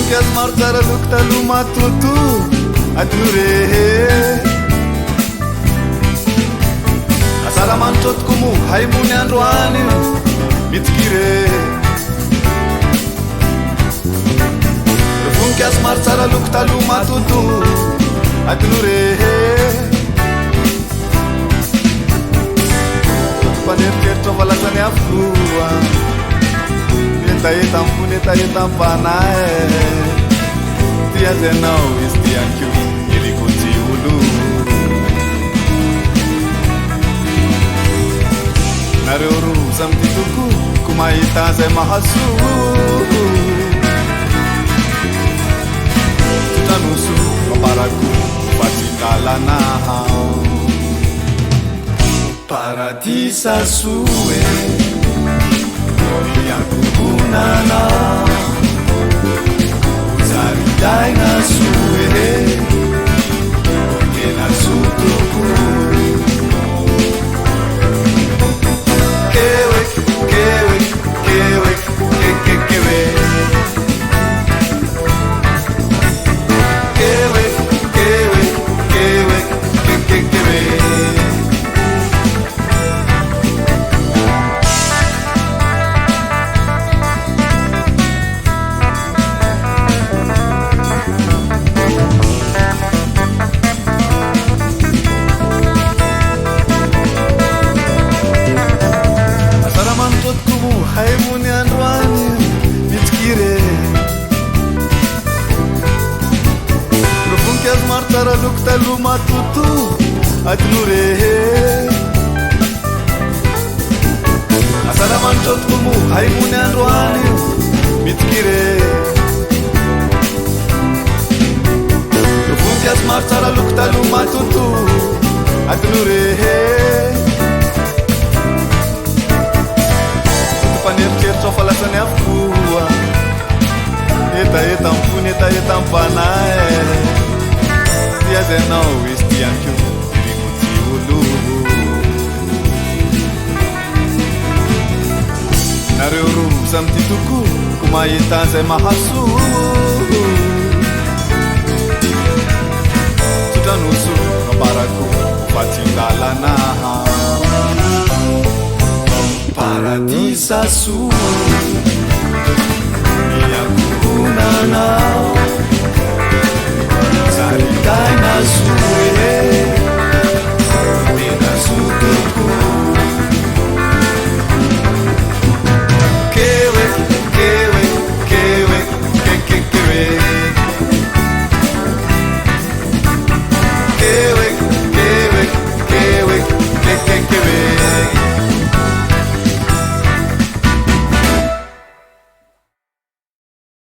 Martara lukta lumatutu adnure asara mantot kumu haimuni androani mitkire funkas martara lukta lumatutu adnure paner kerto valatane afua eta panae Tia zenau istiankiu ilikuti ulu Nareuru samtituku kumaita ze mahasu Tutanusu mabaraku patingalana Paradisa sue Yang kunana Dai na sue Porque na sutuku Kewe, kewe, kewe, kewe Kewe, kewe, kewe, kewe haimuni androani mitkire Rufunkias martara lukta lumatutu adnure asara mantot kumu haimuni androani mitkire Rufunkias martara lukta lumatutu adnure Nerkerto falasane afua Eta mpune eta mpanae Tia zenau istiankiu ilikuti ulu Nareuru samtituku kumaita ze mahasu Tutanusu mabaraku patingalana Paradisa sua